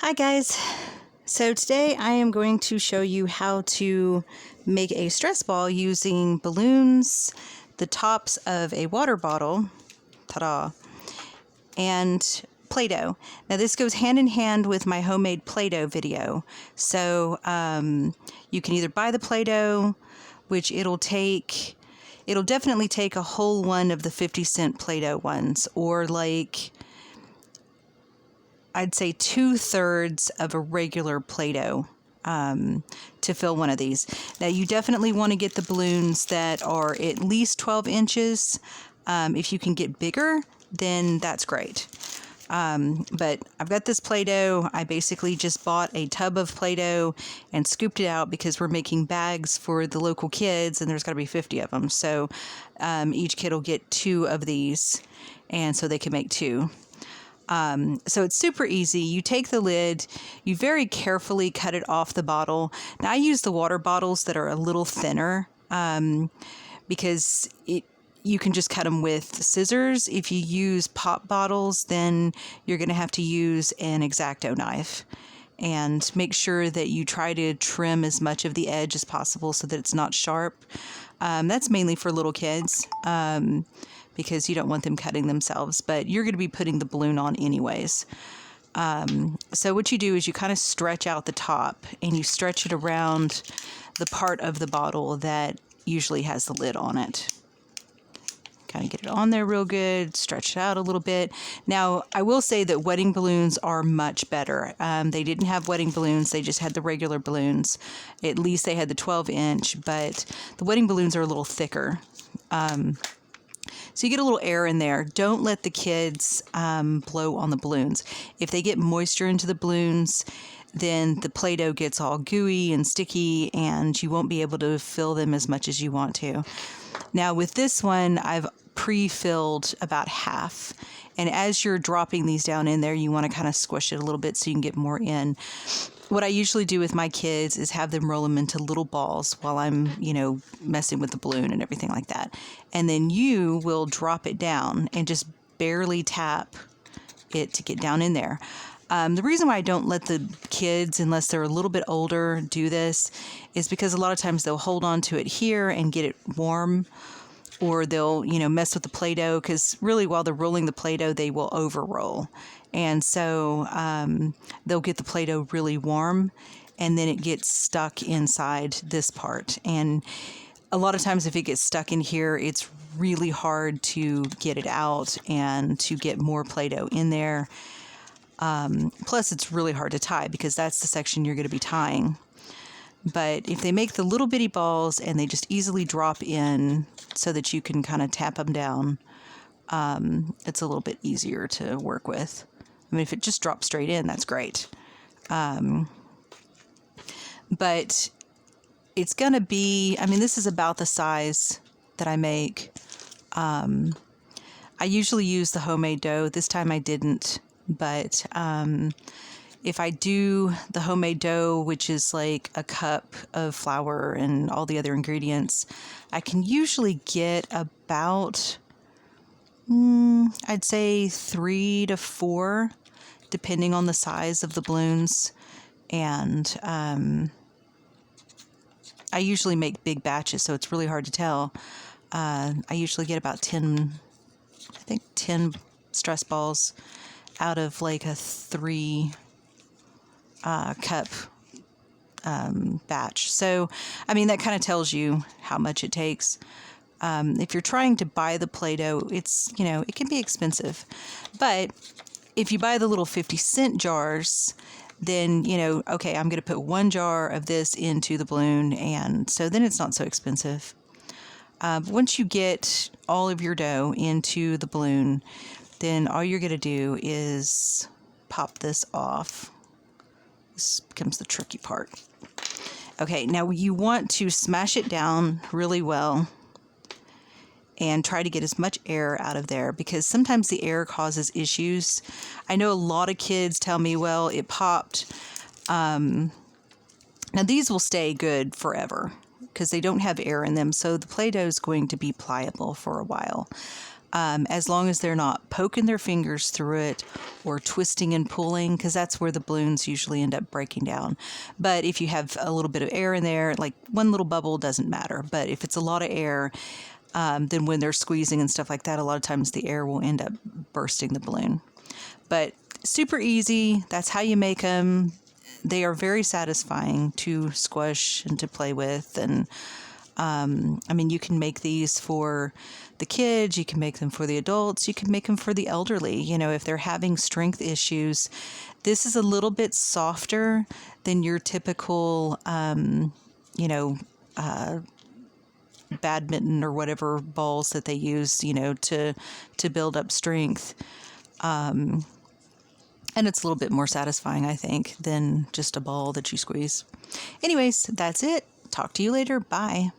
Hi guys, so today I am going to show you how to make a stress ball using balloons, the tops of a water bottle, ta-da, and Play-Doh. Now this goes hand in hand with my homemade Play-Doh video, so you can either buy the Play-Doh, which it'll definitely take a whole one of the 50-cent Play-Doh ones, or like I'd say 2/3 of a regular Play-Doh to fill one of these. Now you definitely want to get the balloons that are at least 12 inches. If you can get bigger, then that's great. But I've got this Play-Doh. I basically just bought a tub of Play-Doh and scooped it out because we're making bags for the local kids and there's got to be 50 of them. So each kid will get 2 of these, and so they can make 2. So it's super easy. You take the lid, you very carefully cut it off the bottle. Now I use the water bottles that are a little thinner because you can just cut them with scissors. If you use pop bottles, then you're going to have to use an X-Acto knife. And make sure that you try to trim as much of the edge as possible so that it's not sharp. That's mainly for little kids. Because you don't want them cutting themselves, but you're going to be putting the balloon on anyways. So what you do is you kind of stretch out the top and you stretch it around the part of the bottle that usually has the lid on it. Kind of get it on there real good, stretch it out a little bit. Now, I will say that wedding balloons are much better. They didn't have wedding balloons, they just had the regular balloons. At least they had the 12-inch, but the wedding balloons are a little thicker. So you get a little air in there. Don't let the kids blow on the balloons. If they get moisture into the balloons, then the Play-Doh gets all gooey and sticky and you won't be able to fill them as much as you want to. Now with this one, I've pre-filled about half. And as you're dropping these down in there, you want to kind of squish it a little bit so you can get more in. What I usually do with my kids is have them roll them into little balls while I'm, messing with the balloon and everything like that. And then you will drop it down and just barely tap it to get down in there. The reason why I don't let the kids, unless they're a little bit older, do this is because a lot of times they'll hold on to it here and get it warm, or they'll, mess with the Play-Doh, because really while they're rolling the Play-Doh, they will over-roll. And so they'll get the Play-Doh really warm, and then it gets stuck inside this part. And a lot of times if it gets stuck in here, it's really hard to get it out and to get more Play-Doh in there. Plus, it's really hard to tie because that's the section you're going to be tying. But if they make the little bitty balls and they just easily drop in so that you can kind of tap them down, it's a little bit easier to work with. I mean, if it just drops straight in, that's great. But it's going to be, this is about the size that I make. I usually use the homemade dough. This time I didn't. But if I do the homemade dough, which is like a cup of flour and all the other ingredients, I can usually get about, I'd say 3 to 4, depending on the size of the balloons. And I usually make big batches, so it's really hard to tell. I usually get about 10 stress balls out of like a 3 cup batch. So, that kind of tells you how much it takes. If you're trying to buy the Play-Doh, it's, it can be expensive. But if you buy the little 50-cent jars, then, okay, I'm going to put 1 jar of this into the balloon, and so then it's not so expensive. Once you get all of your dough into the balloon, then all you're going to do is pop this off. This becomes the tricky part. Okay, now you want to smash it down really well and try to get as much air out of there, because sometimes the air causes issues. I know a lot of kids tell me, well, it popped. Now these will stay good forever because they don't have air in them, so the Play-Doh is going to be pliable for a while. as long as they're not poking their fingers through it or twisting and pulling, because that's where the balloons usually end up breaking down. But if you have a little bit of air in there, like one little bubble, doesn't matter. But if it's a lot of air, then when they're squeezing and stuff like that, a lot of times the air will end up bursting the balloon. But super easy. That's how you make them. They are very satisfying to squish and to play with. And I mean, you can make these for the kids, you can make them for the adults, you can make them for the elderly. You know, if they're having strength issues, this is a little bit softer than your typical, you know, badminton or whatever balls that they use, you know, to build up strength. And it's a little bit more satisfying, I think, than just a ball that you squeeze. Anyways, that's it. Talk to you later. Bye.